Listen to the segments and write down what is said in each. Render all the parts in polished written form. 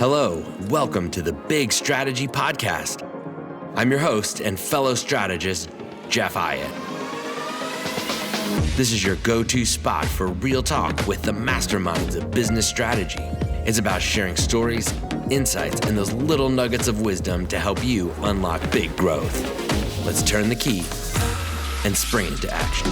Hello, welcome to the Big Strategy Podcast. I'm your host and fellow strategist, Jeff Eyet. This is your go-to spot for real talk with the masterminds of business strategy. It's about sharing stories, insights, and those little nuggets of wisdom to help you unlock big growth. Let's turn the key and spring into action.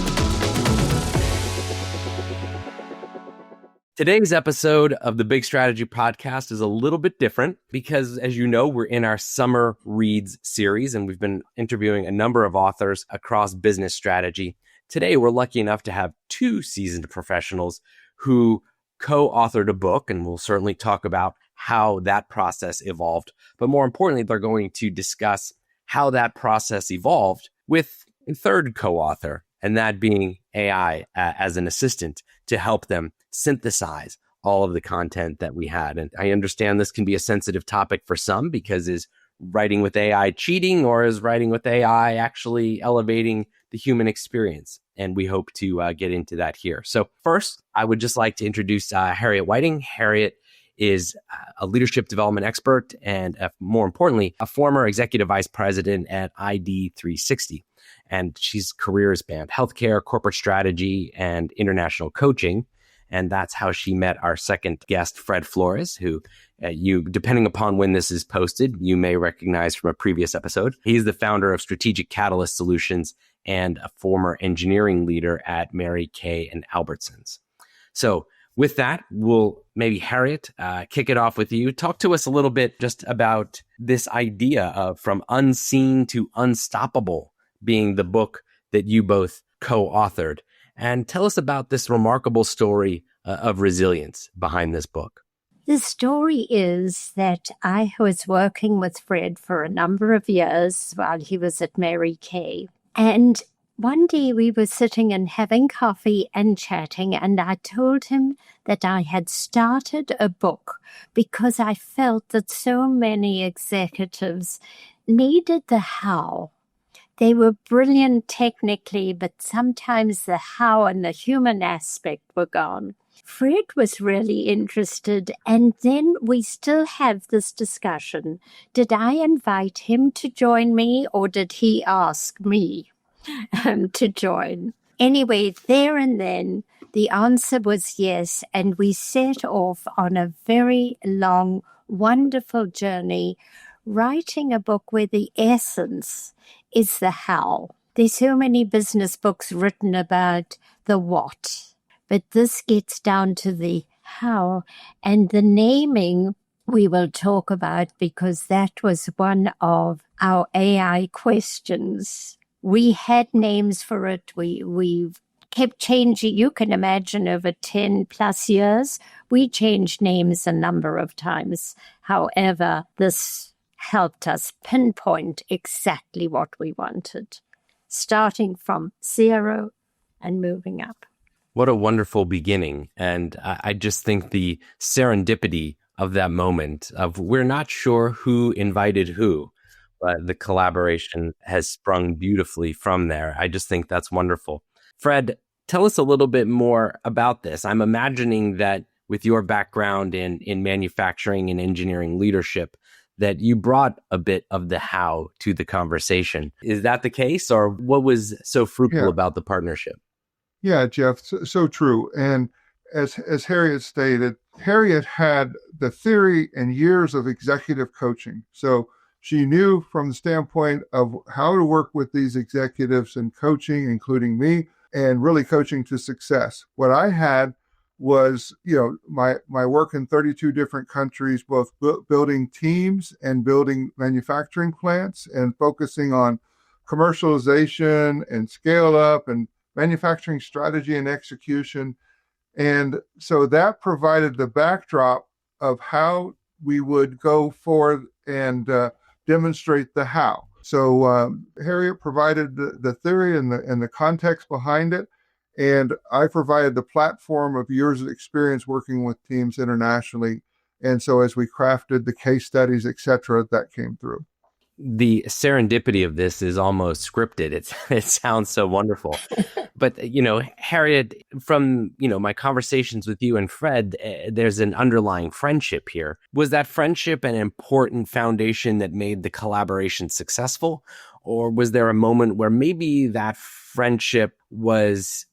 Today's episode of the Big Strategy Podcast is a little bit different because, as you know, we're in our Summer Reads series, and we've been interviewing a number of authors across business strategy. Today, we're lucky enough to have two seasoned professionals who co-authored a book, and we'll certainly talk about how that process evolved. But more importantly, they're going to discuss how that process evolved with a third co-author, and that being AI as an assistant to help them synthesize all of the content that we had. And I understand this can be a sensitive topic for some because is writing with AI cheating, or is writing with AI actually elevating the human experience? And we hope to get into that here. So first, I would just like to introduce Harriet Whiting. Harriet is a leadership development expert and, more importantly, a former executive vice president at ID360. And she's career spanned healthcare, corporate strategy, and international coaching. And that's how she met our second guest, Fred Flores, who you, depending upon when this is posted, you may recognize from a previous episode. He's the founder of Strategic Catalyst Solutions and a former engineering leader at Mary Kay and Albertsons. So with that, we'll maybe, Harriet, kick it off with you. Talk to us a little bit just about this idea of from unseen to unstoppable being the book that you both co-authored. And tell us about this remarkable story of resilience behind this book. The story is that I was working with Fred for a number of years while he was at Mary Kay. And one day we were sitting and having coffee and chatting, and I told him that I had started a book because I felt that so many executives needed the how. They were brilliant technically, but sometimes the how and the human aspect were gone. Fred was really interested, and then we still have this discussion. Did I invite him to join me, or did he ask me to join? Anyway, there and then, the answer was yes, and we set off on a very long, wonderful journey, writing a book where the essence is the how. There's so many business books written about the what, but this gets down to the how, and the naming we will talk about because that was one of our AI questions. We had names for it. We've kept changing. You can imagine over 10 plus years, we changed names a number of times. However, this helped us pinpoint exactly what we wanted, starting from zero and moving up. What a wonderful beginning. And I just think the serendipity of that moment of we're not sure who invited who, but the collaboration has sprung beautifully from there. I just think that's wonderful. Fred, tell us a little bit more about this. I'm imagining that with your background in manufacturing and engineering leadership, that you brought a bit of the how to the conversation. Is that the case, or what was so fruitful about the partnership? Yeah, Jeff, so true. And as Harriet stated, Harriet had the theory and years of executive coaching. So she knew from the standpoint of how to work with these executives and coaching, including me, and really coaching to success. What I had was, my work in 32 different countries, both building teams and building manufacturing plants and focusing on commercialization and scale up and manufacturing strategy and execution. And so that provided the backdrop of how we would go forward and demonstrate the how. So Harriet provided the theory and the context behind it. And I provided the platform of years of experience working with teams internationally. And so as we crafted the case studies, et cetera, that came through. The serendipity of this is almost scripted. It sounds so wonderful. But, Harriet, from, my conversations with you and Fred, there's an underlying friendship here. Was that friendship an important foundation that made the collaboration successful? Or was there a moment where maybe that friendship was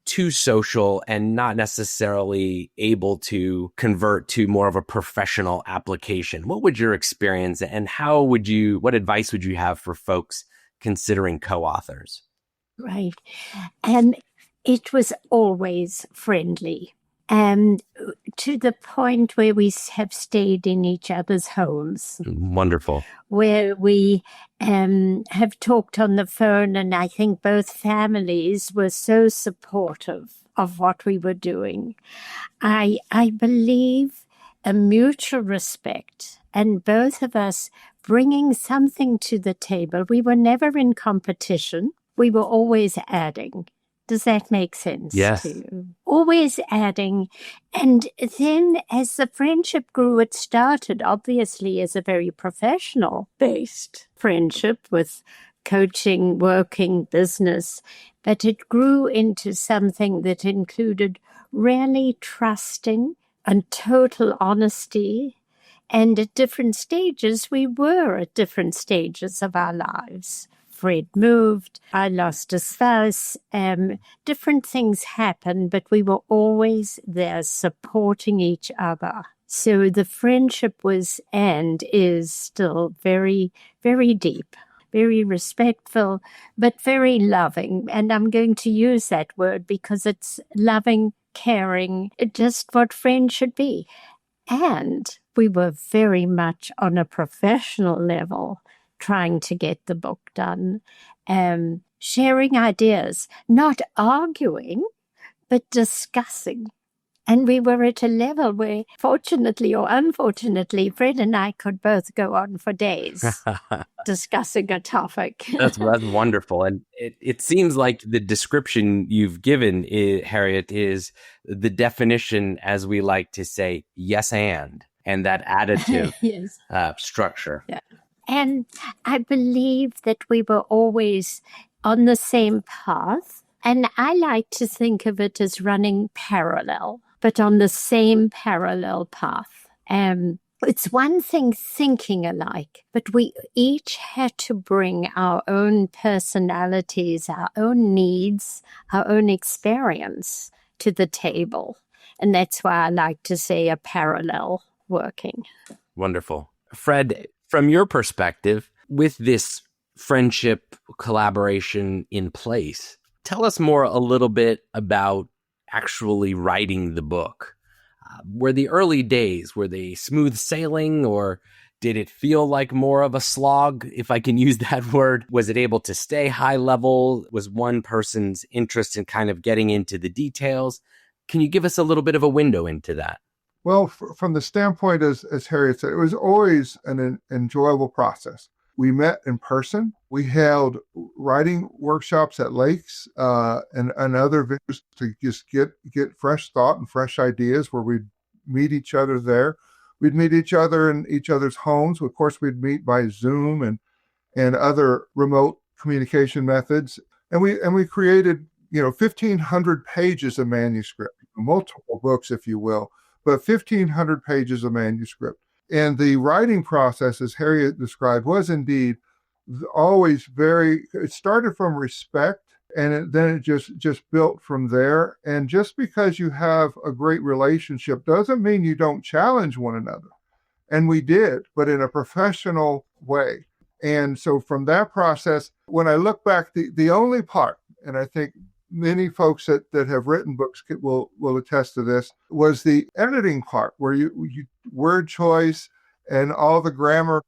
too social and not necessarily able to convert to more of a professional application? What would your experience and what advice would you have for folks considering co-authors? Right. And it was always friendly. And to the point where we have stayed in each other's homes. Wonderful. Where we have talked on the phone, and I think both families were so supportive of what we were doing. I believe a mutual respect, and both of us bringing something to the table. We were never in competition. We were always adding. Does that make sense? Yes. To you? Always adding. And then as the friendship grew, it started obviously as a very professional-based friendship with coaching, working, business. But it grew into something that included really trusting and total honesty. And at different stages, we were at different stages of our lives. Fred moved, I lost a spouse, different things happened, but we were always there supporting each other. So the friendship was and is still very, very deep, very respectful, but very loving. And I'm going to use that word because it's loving, caring, just what friends should be. And we were very much on a professional level trying to get the book done, sharing ideas, not arguing, but discussing. And we were at a level where, fortunately or unfortunately, Fred and I could both go on for days discussing a topic. That's wonderful. And it seems like the description you've given, Harriet, is the definition, as we like to say, yes and that additive yes. Structure. Yeah. And I believe that we were always on the same path. And I like to think of it as running parallel, but on the same parallel path. It's one thing thinking alike, but we each had to bring our own personalities, our own needs, our own experience to the table. And that's why I like to say a parallel working. Wonderful. Fred, from your perspective, with this friendship collaboration in place, tell us a little bit about actually writing the book. Were the early days, were they smooth sailing, or did it feel like more of a slog, if I can use that word? Was it able to stay high level? Was one person's interest in kind of getting into the details? Can you give us a little bit of a window into that? Well, from the standpoint, as Harriet said, it was always an enjoyable process. We met in person. We held writing workshops at lakes and other venues to just get fresh thought and fresh ideas where we'd meet each other there. We'd meet each other in each other's homes. Of course, we'd meet by Zoom and other remote communication methods. And we created, 1,500 pages of manuscript, multiple books, if you will, but 1,500 pages of manuscript. And the writing process, as Harriet described, was indeed always it started from respect, and then it just built from there. And just because you have a great relationship doesn't mean you don't challenge one another. And we did, but in a professional way. And so from that process, when I look back, the only part, and I think many folks that have written books will attest to this, was the editing part where you word choice and all the grammar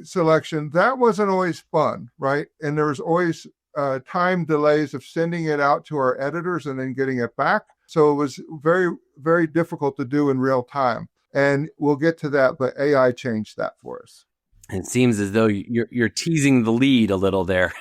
selection. That wasn't always fun, right? And there was always time delays of sending it out to our editors and then getting it back. So it was very, very difficult to do in real time. And we'll get to that, but AI changed that for us. It seems as though you're teasing the lead a little there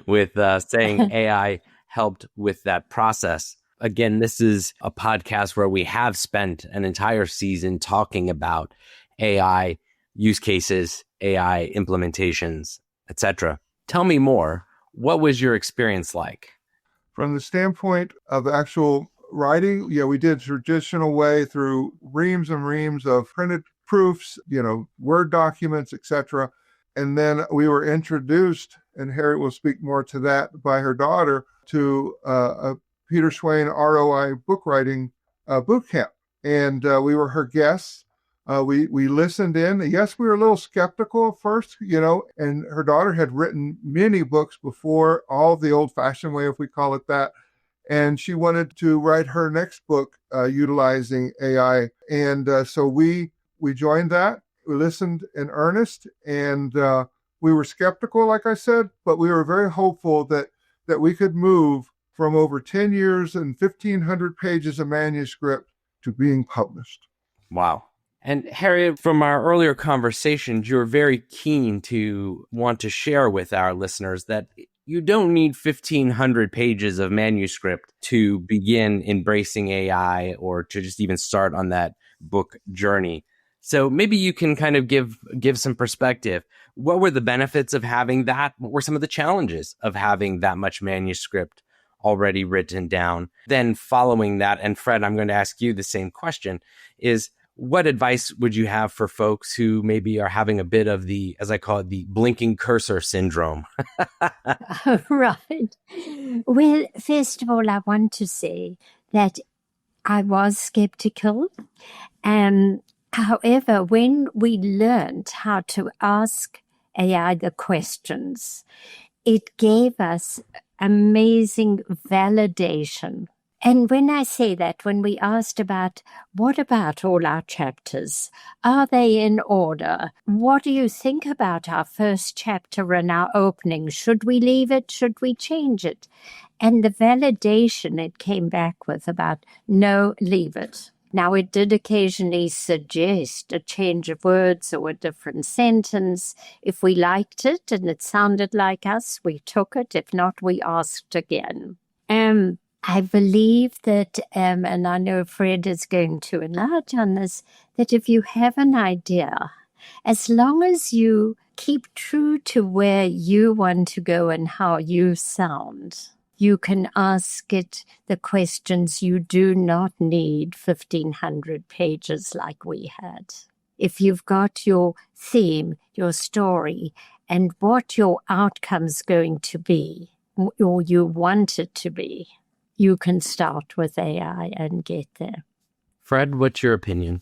with saying AI helped with that process. Again, this is a podcast where we have spent an entire season talking about AI use cases AI implementations, etc. Tell me more. What was your experience like? From the standpoint of actual writing, we did traditional way through reams and reams of printed proofs, Word documents, etc. And then we were introduced, and Harriet will speak more to that, by her daughter to a Peter Swain ROI book writing boot camp. And we were her guests. We listened in. Yes, we were a little skeptical at first, and her daughter had written many books before, all the old-fashioned way, if we call it that. And she wanted to write her next book utilizing AI. And so we joined that. We listened in earnest, and we were skeptical, like I said, but we were very hopeful that we could move from over 10 years and 1,500 pages of manuscript to being published. Wow. And Harriet, from our earlier conversations, you're very keen to want to share with our listeners that you don't need 1,500 pages of manuscript to begin embracing AI or to just even start on that book journey. So maybe you can kind of give some perspective. What were the benefits of having that? What were some of the challenges of having that much manuscript already written down? Then following that, and Fred, I'm going to ask you the same question, is what advice would you have for folks who maybe are having a bit of the, as I call it, the blinking cursor syndrome? Right. Well, first of all, I want to say that I was skeptical. However, when we learned how to ask AI the questions, it gave us amazing validation. And when I say that, when we asked about, what about all our chapters? Are they in order? What do you think about our first chapter and our opening? Should we leave it? Should we change it? And the validation it came back with about, no, leave it. Now, it did occasionally suggest a change of words or a different sentence. If we liked it and it sounded like us, we took it. If not, we asked again. I believe that, and I know Fred is going to enlarge on this, that if you have an idea, as long as you keep true to where you want to go and how you sound, you can ask it the questions. You do not need 1,500 pages like we had. If you've got your theme, your story, and what your outcome's going to be, or you want it to be, you can start with AI and get there. Fred, what's your opinion?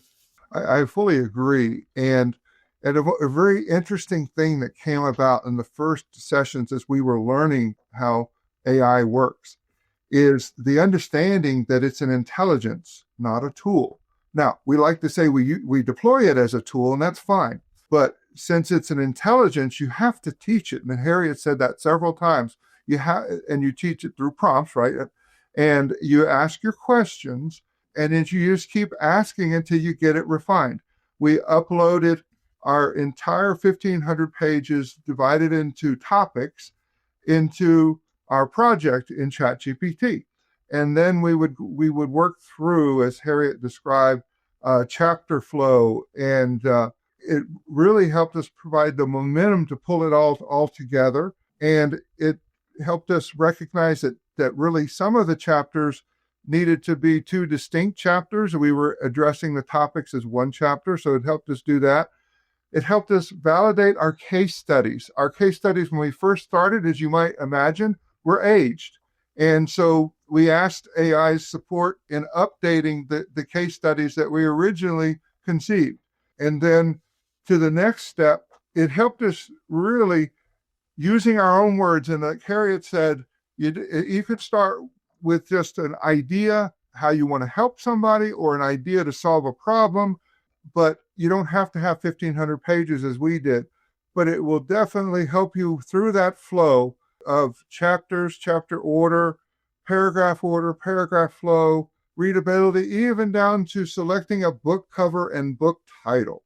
I fully agree. And a very interesting thing that came about in the first sessions as we were learning how AI works is the understanding that it's an intelligence, not a tool. Now, we like to say we deploy it as a tool, and that's fine. But since it's an intelligence, you have to teach it. And Harriet said that several times. And you teach it through prompts, right? And you ask your questions, and then you just keep asking until you get it refined. We uploaded our entire 1,500 pages divided into topics into our project in ChatGPT. And then we would work through, as Harriet described, chapter flow. And it really helped us provide the momentum to pull it all together. And it helped us recognize that really some of the chapters needed to be two distinct chapters. We were addressing the topics as one chapter, so it helped us do that. It helped us validate our case studies. Our case studies, when we first started, as you might imagine, were aged. And so we asked AI's support in updating the case studies that we originally conceived. And then to the next step, it helped us really using our own words. And like Harriet said, you could start with just an idea, how you want to help somebody, or an idea to solve a problem, but you don't have to have 1,500 pages as we did. But it will definitely help you through that flow of chapters, chapter order, paragraph flow, readability, even down to selecting a book cover and book title.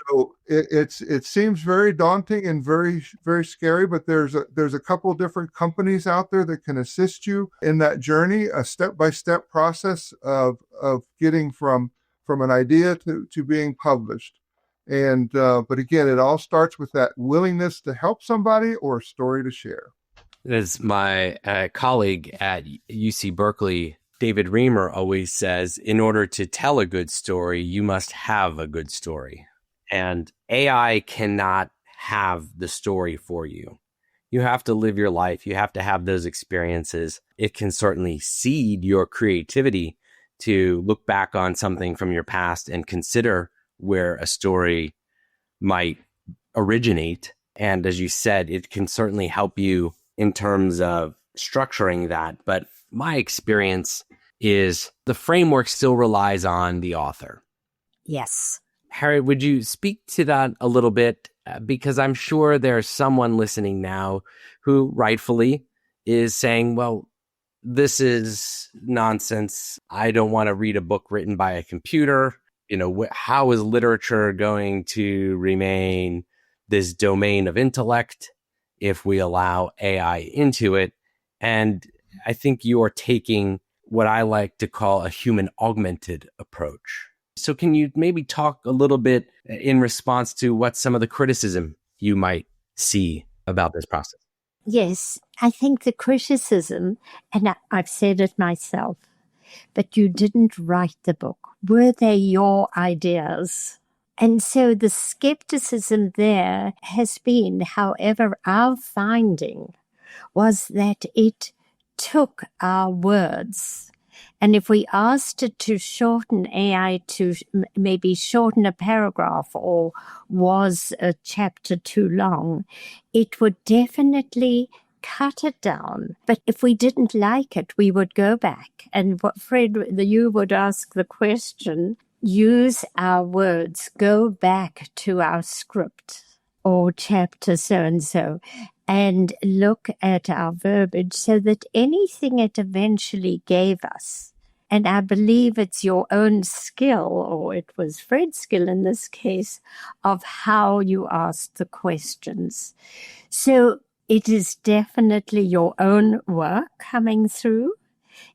So it seems very daunting and very, very scary, but there's a couple different companies out there that can assist you in that journey, a step-by-step process of getting from an idea to being published. And but again, it all starts with that willingness to help somebody or a story to share. As my colleague at UC Berkeley, David Reamer, always says, in order to tell a good story, you must have a good story. And AI cannot have the story for you. You have to live your life. You have to have those experiences. It can certainly seed your creativity to look back on something from your past and consider where a story might originate. And as you said, it can certainly help you in terms of structuring that. But my experience is the framework still relies on the author. Yes. Harriet, would you speak to that a little bit? Because I'm sure there's someone listening now who rightfully is saying, well, this is nonsense. I don't want to read a book written by a computer. You know, how is literature going to remain this domain of intellect if we allow AI into it? And I think you are taking what I like to call a human augmented approach. So can you maybe talk a little bit in response to what some of the criticism you might see about this process? Yes, I think the criticism, and I've said it myself, but you didn't write the book. Were they your ideas? And so the skepticism there has been, however, our finding was that it took our words. And if we asked it to shorten AI to maybe shorten a paragraph or was a chapter too long, it would definitely cut it down. But if we didn't like it, we would go back. And what Fred, you would ask the question, use our words, go back to our script or chapter so-and-so, and look at our verbiage so that anything it eventually gave us, and I believe it's your own skill, or it was Fred's skill in this case, of how you asked the questions. So it is definitely your own work coming through.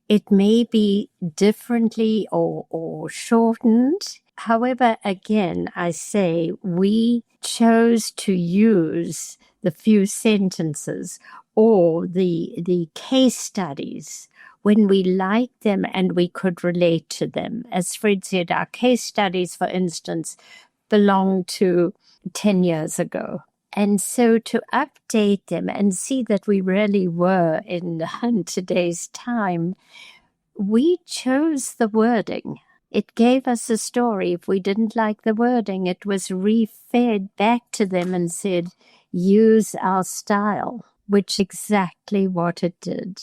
It may be differently or shortened. However, again, I say we chose to use the few sentences or the case studies when we liked them and we could relate to them. As Fred said, our case studies, for instance, belong to 10 years ago. And so to update them and see that we really were in today's time, we chose the wording. It gave us a story. If we didn't like the wording, it was refed back to them and said, use our style, which is exactly what it did.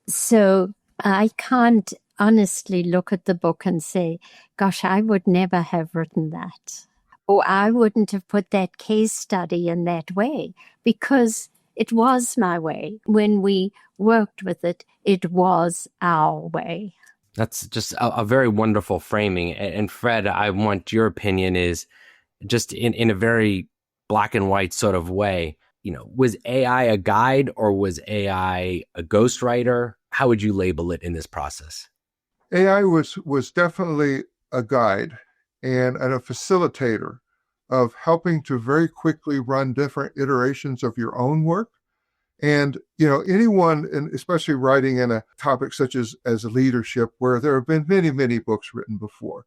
So I can't honestly look at the book and say, gosh, I would never have written that. Or I wouldn't have put that case study in that way, because it was my way. When we worked with it, it was our way. That's just a very wonderful framing. And Fred, I want your opinion is just in a very black and white sort of way. You know, was AI a guide or was AI a ghostwriter? How would you label it in this process? AI was definitely a guide and a facilitator of helping to very quickly run different iterations of your own work. And, you know, anyone, and especially writing in a topic such as leadership, where there have been many, many books written before.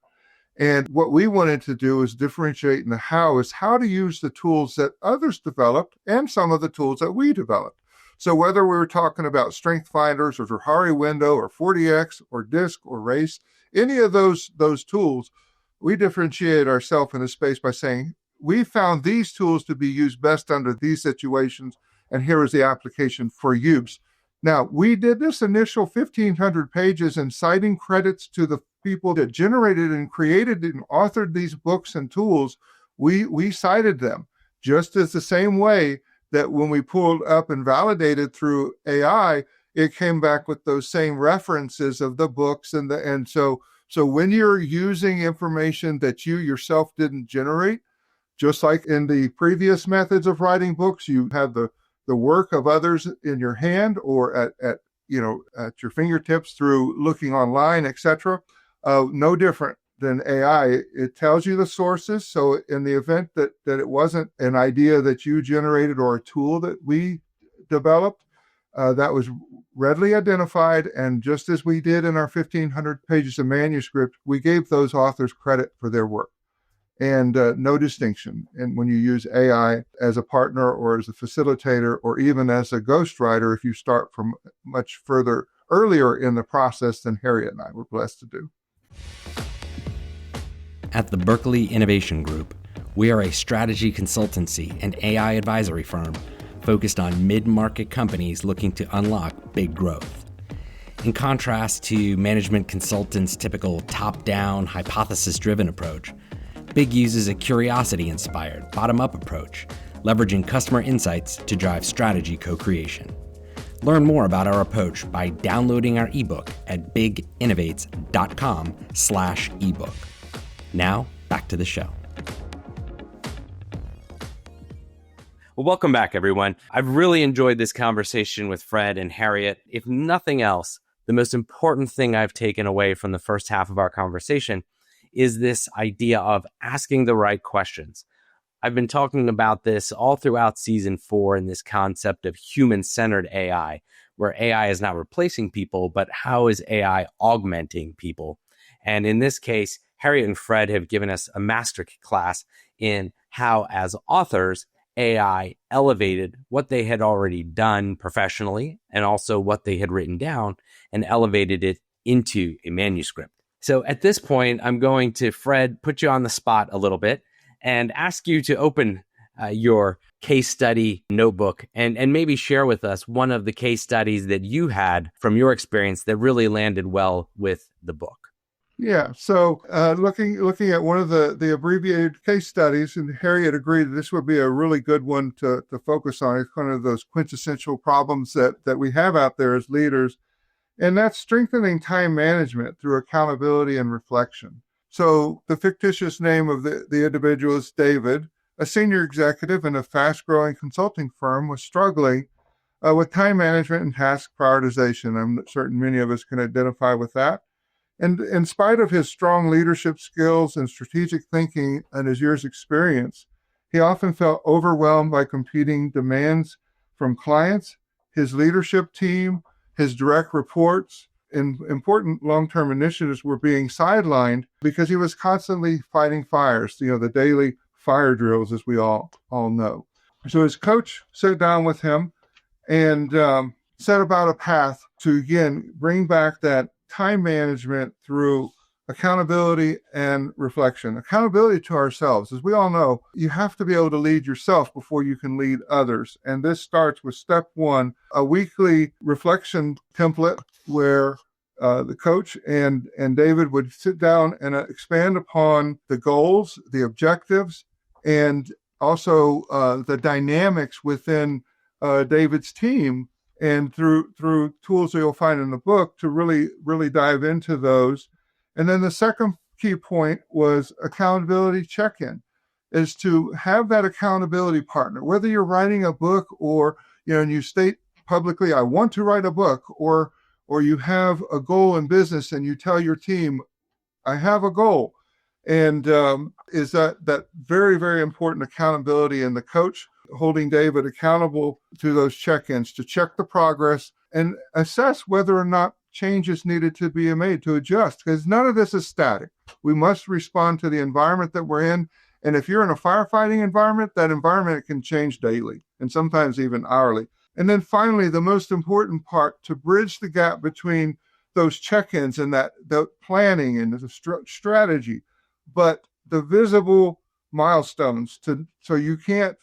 And what we wanted to do is differentiate in the how is how to use the tools that others developed and some of the tools that we developed. So whether we were talking about strength finders or Johari window or 40X or DISC or RACE, any of those tools, we differentiate ourselves in a space by saying, we found these tools to be used best under these situations, and here is the application for use. Now, we did this initial 1,500 pages and citing credits to the people that generated and created and authored these books and tools. We cited them just as the same way that when we pulled up and validated through AI, it came back with those same references of the books. And so when you're using information that you yourself didn't generate, just like in the previous methods of writing books, you have the work of others in your hand or at your fingertips through looking online, etc. No different. than AI. It tells you the sources. So in the event that it wasn't an idea that you generated or a tool that we developed, that was readily identified. And just as we did in our 1,500 pages of manuscript, we gave those authors credit for their work and no distinction. And when you use AI as a partner or as a facilitator or even as a ghostwriter, if you start from much further earlier in the process than Harriet and I were blessed to do. At the Berkeley Innovation Group, we are a strategy consultancy and AI advisory firm focused on mid-market companies looking to unlock big growth. In contrast to management consultants' typical top-down, hypothesis-driven approach, Big uses a curiosity-inspired, bottom-up approach, leveraging customer insights to drive strategy co-creation. Learn more about our approach by downloading our ebook at biginnovates.com/ebook. Now, back to the show. Well, welcome back, everyone. I've really enjoyed this conversation with Fred and Harriet. If nothing else, the most important thing I've taken away from the first half of our conversation is this idea of asking the right questions. I've been talking about this all throughout season 4 in this concept of human-centered AI, where AI is not replacing people, but how is AI augmenting people? And in this case, Harriet and Fred have given us a master class in how, as authors, AI elevated what they had already done professionally and also what they had written down and elevated it into a manuscript. So at this point, I'm going to, Fred, put you on the spot a little bit and ask you to open your case study notebook and maybe share with us one of the case studies that you had from your experience that really landed well with the book. Yeah. So looking at one of the abbreviated case studies, and Harriet agreed that this would be a really good one to focus on. It's one of those quintessential problems that we have out there as leaders. And that's strengthening time management through accountability and reflection. So the fictitious name of the individual is David, a senior executive in a fast-growing consulting firm, was struggling with time management and task prioritization. I'm certain many of us can identify with that. And in spite of his strong leadership skills and strategic thinking and his years' experience, he often felt overwhelmed by competing demands from clients, his leadership team, his direct reports, and important long-term initiatives were being sidelined because he was constantly fighting fires, the daily fire drills, as we all know. So his coach sat down with him and set about a path to, again, bring back that time management through accountability and reflection. Accountability to ourselves. As we all know, you have to be able to lead yourself before you can lead others. And this starts with step 1, a weekly reflection template where the coach and David would sit down and expand upon the goals, the objectives, and also the dynamics within David's team. And through tools that you'll find in the book to really dive into those. And then the second key point was accountability check-in, is to have that accountability partner, whether you're writing a book or, and you state publicly, I want to write a book, or you have a goal in business and you tell your team, I have a goal. And is that very, very important accountability in the coach, holding David accountable to those check-ins to check the progress and assess whether or not changes needed to be made to adjust, because none of this is static. We must respond to the environment that we're in. And if you're in a firefighting environment, that environment can change daily and sometimes even hourly. And then finally, the most important part, to bridge the gap between those check-ins and the planning and the strategy, but the visible milestones so you can't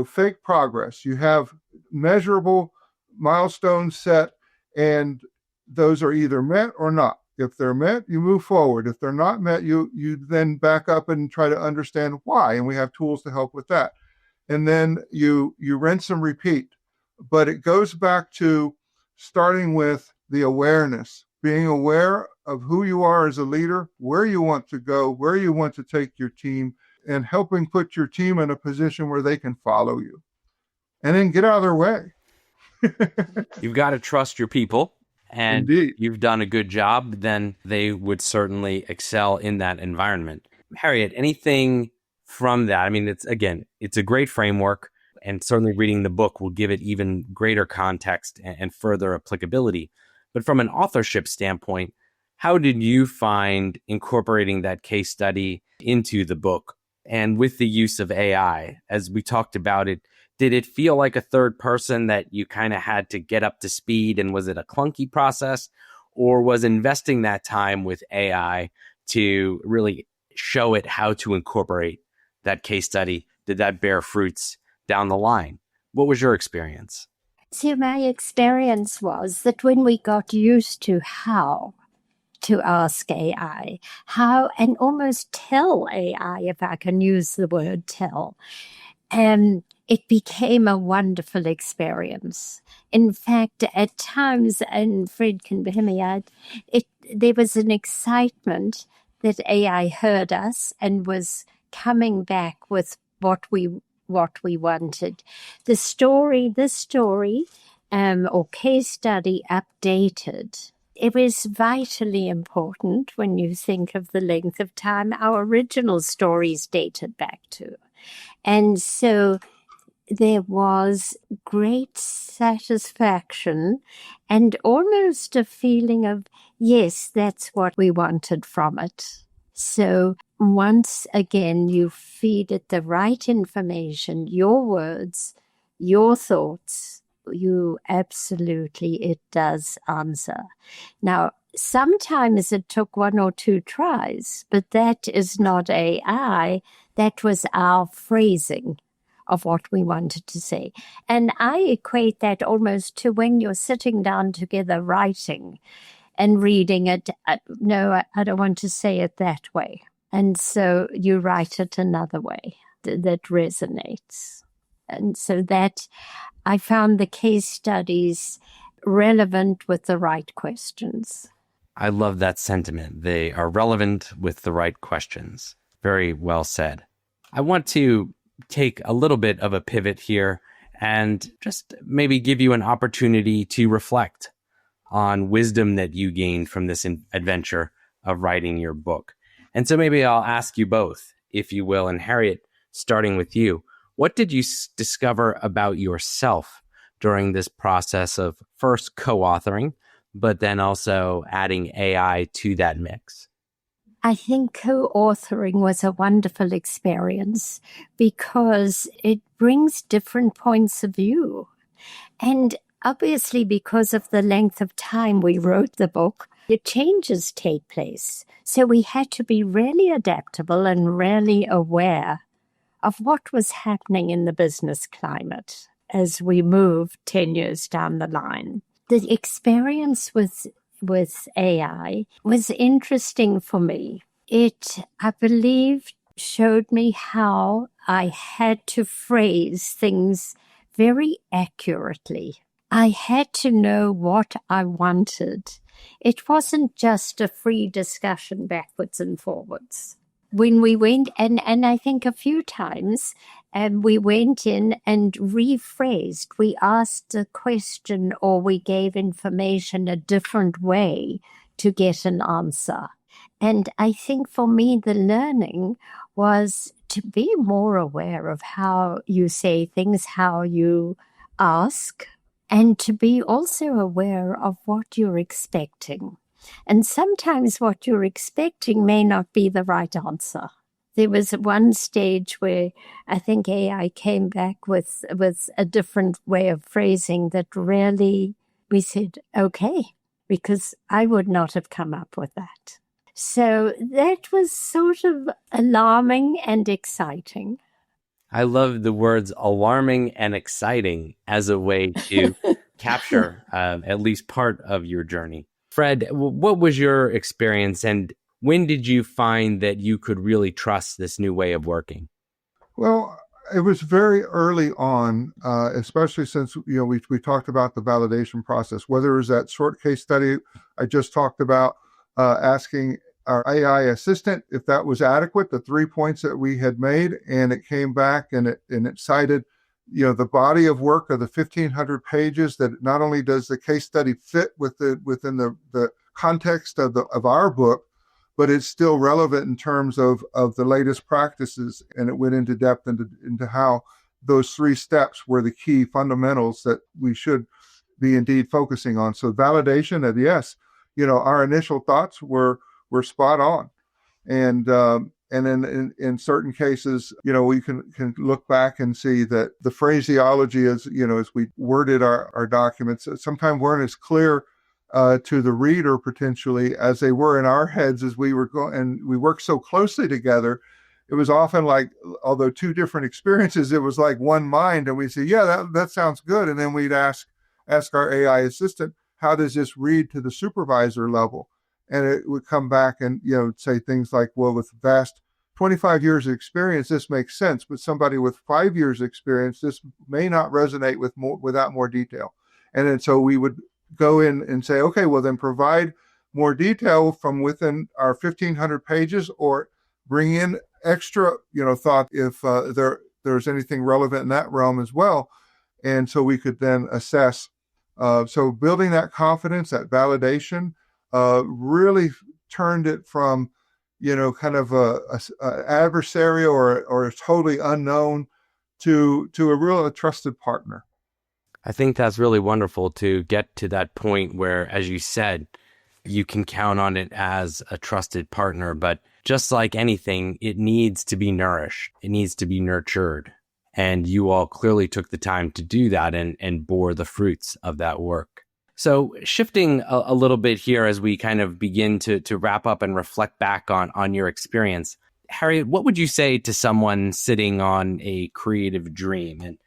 fake progress. You have measurable milestones set, and those are either met or not. If they're met, you move forward. If they're not met, you then back up and try to understand why, and we have tools to help with that. And then you rinse and repeat. But it goes back to starting with the awareness, being aware of who you are as a leader, where you want to go, where you want to take your team, and helping put your team in a position where they can follow you. And then get out of their way. You've got to trust your people. and Indeed. you've done a good job, then they would certainly excel in that environment. Harriet, anything from that? I mean, it's a great framework, and certainly reading the book will give it even greater context and further applicability. But from an authorship standpoint, how did you find incorporating that case study into the book? And with the use of AI, as we talked about it, did it feel like a third person that you kind of had to get up to speed? And was it a clunky process? Or was investing that time with AI to really show it how to incorporate that case study? Did that bear fruits down the line? What was your experience? So my experience was that when we got used to how to ask AI, how and almost tell AI, if I can use the word tell, it became a wonderful experience. In fact, at times, and Fred can hear me out, there was an excitement that AI heard us and was coming back with what we wanted. This story, or case study updated. It was vitally important when you think of the length of time our original stories dated back to. And so there was great satisfaction and almost a feeling of, yes, that's what we wanted from it. So once again, you feed it the right information, your words, your thoughts, it does answer. Now, sometimes it took one or two tries, but that is not AI. That was our phrasing of what we wanted to say. And I equate that almost to when you're sitting down together writing and reading it. No, I don't want to say it that way. And so you write it another way that resonates. And so that I found the case studies relevant with the right questions. I love that sentiment. They are relevant with the right questions. Very well said. I want to take a little bit of a pivot here and just maybe give you an opportunity to reflect on wisdom that you gained from this adventure of writing your book. And so maybe I'll ask you both, if you will, and Harriet, starting with you, what did you discover about yourself during this process of first co-authoring, but then also adding AI to that mix? I think co-authoring was a wonderful experience because it brings different points of view. And obviously, because of the length of time we wrote the book, the changes take place. So we had to be really adaptable and really aware of what was happening in the business climate as we moved 10 years down the line. The experience with AI was interesting for me. It, I believe, showed me how I had to phrase things very accurately. I had to know what I wanted. It wasn't just a free discussion backwards and forwards. When we went, and I think a few times, we went in and rephrased. We asked a question or we gave information a different way to get an answer. And I think for me, the learning was to be more aware of how you say things, how you ask, and to be also aware of what you're expecting. And sometimes what you're expecting may not be the right answer. There was one stage where I think AI came back with a different way of phrasing that really we said, okay, because I would not have come up with that. So that was sort of alarming and exciting. I love the words alarming and exciting as a way to capture at least part of your journey. Fred, what was your experience, and when did you find that you could really trust this new way of working? Well, it was very early on, especially since we talked about the validation process, whether it was that short case study I just talked about, asking our AI assistant if that was adequate, the 3 points that we had made, and it came back and it cited the body of work of the 1,500 pages, that not only does the case study fit within the context of our book, but it's still relevant in terms of the latest practices. And it went into depth into how those 3 steps were the key fundamentals that we should be indeed focusing on. So validation that, yes, our initial thoughts were spot on. And then in certain cases, we can look back and see that the phraseology as we worded our documents sometimes weren't as clear to the reader potentially as they were in our heads as we were going. And we worked so closely together. It was often like, although 2 different experiences, it was like one mind. And we'd say, yeah, that sounds good. And then we'd ask our AI assistant, how does this read to the supervisor level? And it would come back and, say things like, well, with vast 25 years of experience, this makes sense. But somebody with 5 years experience, this may not resonate without more detail. And then so we would go in and say, okay, well then provide more detail from within our 1,500 pages, or bring in extra, thought if there's anything relevant in that realm as well. And so we could then assess. So building that confidence, that validation, really turned it from, kind of a adversarial or a totally unknown to a trusted partner. I think that's really wonderful to get to that point where, as you said, you can count on it as a trusted partner. But just like anything, it needs to be nourished. It needs to be nurtured. And you all clearly took the time to do that and bore the fruits of that work. So shifting a little bit here as we kind of begin to wrap up and reflect back on your experience, Harriet, what would you say to someone sitting on a creative dream? And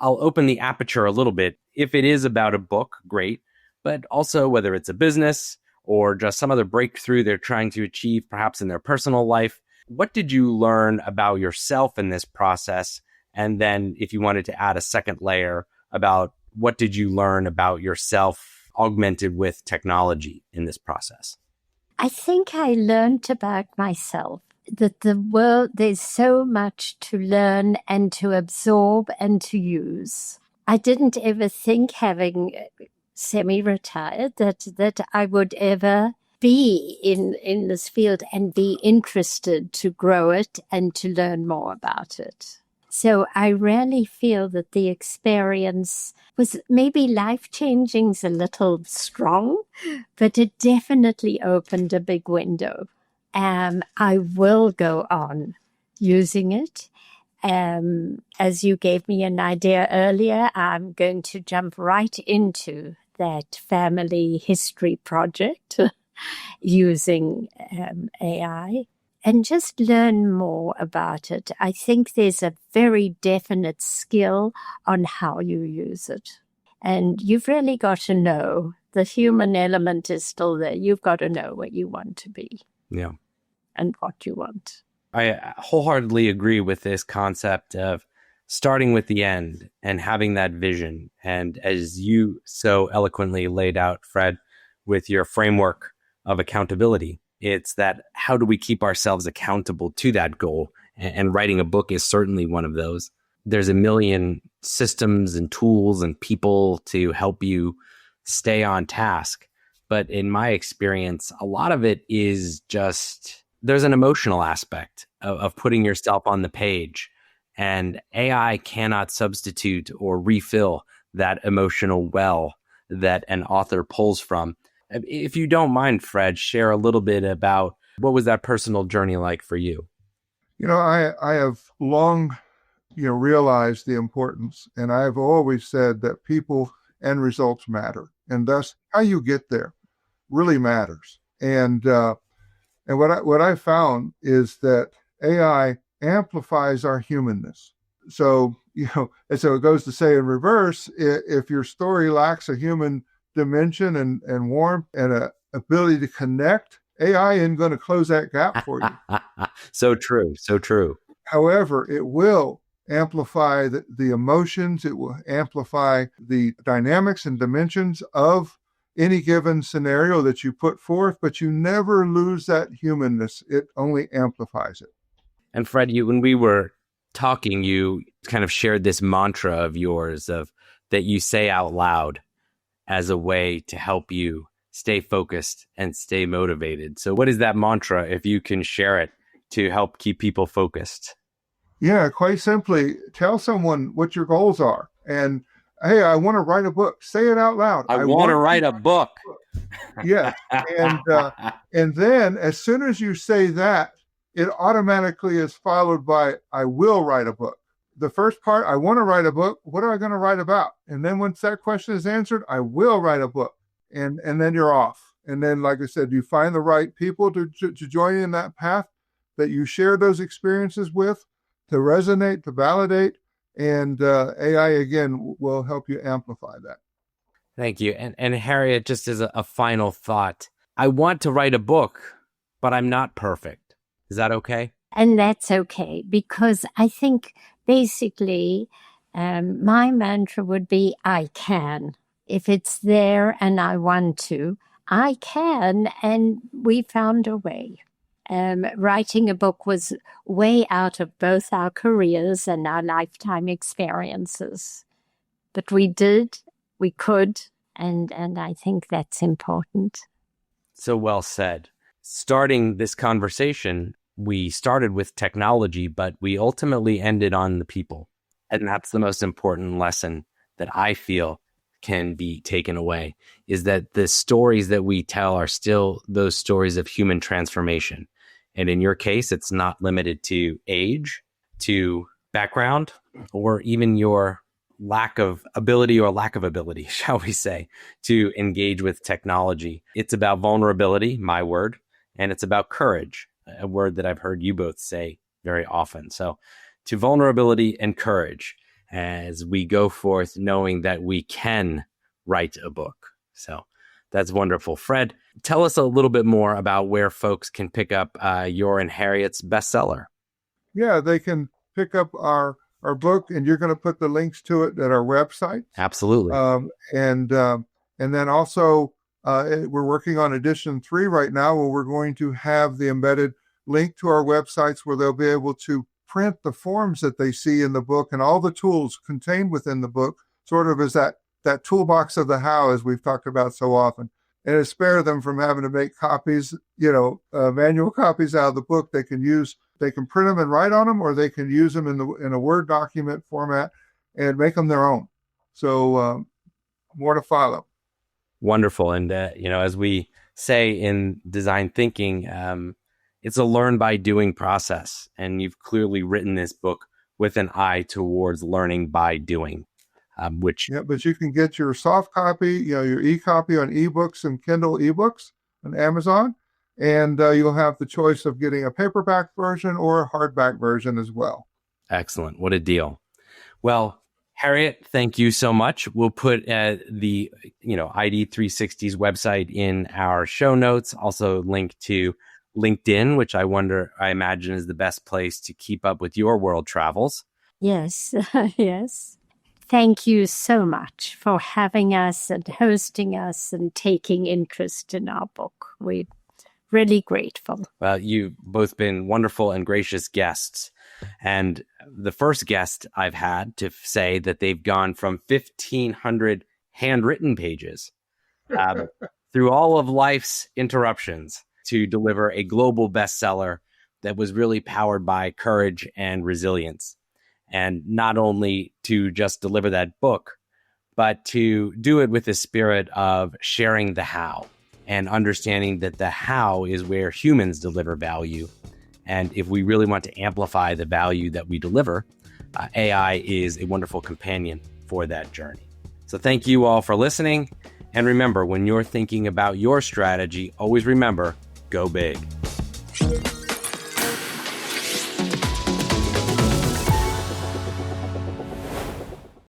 I'll open the aperture a little bit. If it is about a book, great. But also whether it's a business or just some other breakthrough they're trying to achieve, perhaps in their personal life, what did you learn about yourself in this process? And then if you wanted to add a second layer about what did you learn about yourself augmented with technology in this process? I think I learned about myself, that the world, there's so much to learn and to absorb and to use. I didn't ever think, having semi-retired, that I would ever be in this field and be interested to grow it and to learn more about it. So I really feel that the experience was maybe life-changing, is a little strong, but it definitely opened a big window. I will go on using it. As you gave me an idea earlier, I'm going to jump right into that family history project using AI. And just learn more about it. I think there's a very definite skill on how you use it. And you've really got to know, the human element is still there. You've got to know what you want to be. Yeah. And what you want. I wholeheartedly agree with this concept of starting with the end and having that vision. And as you so eloquently laid out, Fred, with your framework of accountability, it's that how do we keep ourselves accountable to that goal? And writing a book is certainly one of those. There's a million systems and tools and people to help you stay on task. But in my experience, a lot of it is just, there's an emotional aspect of putting yourself on the page. And AI cannot substitute or refill that emotional well that an author pulls from. If you don't mind, Fred, share a little bit about what was that personal journey like for you? I have long, realized the importance, and I've always said that people and results matter, and thus how you get there really matters. And what I found is that AI amplifies our humanness. So and so it goes to say in reverse, if your story lacks a human dimension and warmth and an ability to connect, AI isn't going to close that gap for you. So true. So true. However, it will amplify the emotions. It will amplify the dynamics and dimensions of any given scenario that you put forth, but you never lose that humanness. It only amplifies it. And Fred, when we were talking, you kind of shared this mantra of yours that you say out loud as a way to help you stay focused and stay motivated. So what is that mantra, if you can share it, to help keep people focused? Yeah, quite simply, tell someone what your goals are. And hey, I want to write a book. Say it out loud. I want to write a book. Yes. And then as soon as you say that, it automatically is followed by, I will write a book. The first part, I want to write a book. What am I going to write about? And then once that question is answered, I will write a book. And then you're off. And then, like I said, you find the right people to join you in that path that you share those experiences with, to resonate, to validate. And AI, again, will help you amplify that. Thank you. And Harriet, just as a final thought, I want to write a book, but I'm not perfect. Is that okay? And that's okay, because I think basically my mantra would be, I can. If it's there and I want to, I can. And we found a way. Writing a book was way out of both our careers and our lifetime experiences. But we did, we could, and I think that's important. So well said. Starting this conversation, we started with technology, but we ultimately ended on the people. And that's the most important lesson that I feel can be taken away, is that the stories that we tell are still those stories of human transformation. And in your case, it's not limited to age, to background, or even your lack of ability, shall we say, to engage with technology. It's about vulnerability, my word, and it's about courage, a word that I've heard you both say very often. So to vulnerability and courage as we go forth knowing that we can write a book. So that's wonderful. Fred, tell us a little bit more about where folks can pick up your and Harriet's bestseller. Yeah, they can pick up our book, and you're going to put the links to it at our website. Absolutely. And then also we're working on edition 3 right now, where we're going to have the embedded link to our websites where they'll be able to print the forms that they see in the book and all the tools contained within the book, sort of as that toolbox of the how, as we've talked about so often. And to spare them from having to make copies, manual copies out of the book. They can print them and write on them, or they can use them in a Word document format and make them their own. So more to follow. Wonderful. And, as we say in design thinking, it's a learn by doing process. And you've clearly written this book with an eye towards learning by doing, Yeah, but you can get your soft copy, your e-copy on ebooks and Kindle ebooks on Amazon. And you'll have the choice of getting a paperback version or a hardback version as well. Excellent. What a deal. Well, Harriet, thank you so much. We'll put the ID360's website in our show notes. Also link to LinkedIn, which I imagine is the best place to keep up with your world travels. Yes, yes. Thank you so much for having us and hosting us and taking interest in our book. We're really grateful. Well, you've both been wonderful and gracious guests. And the first guest I've had to say that they've gone from 1,500 handwritten pages through all of life's interruptions to deliver a global bestseller that was really powered by courage and resilience. And not only to just deliver that book, but to do it with the spirit of sharing the how and understanding that the how is where humans deliver value. And if we really want to amplify the value that we deliver, AI is a wonderful companion for that journey. So thank you all for listening. And remember, when you're thinking about your strategy, always remember, go big.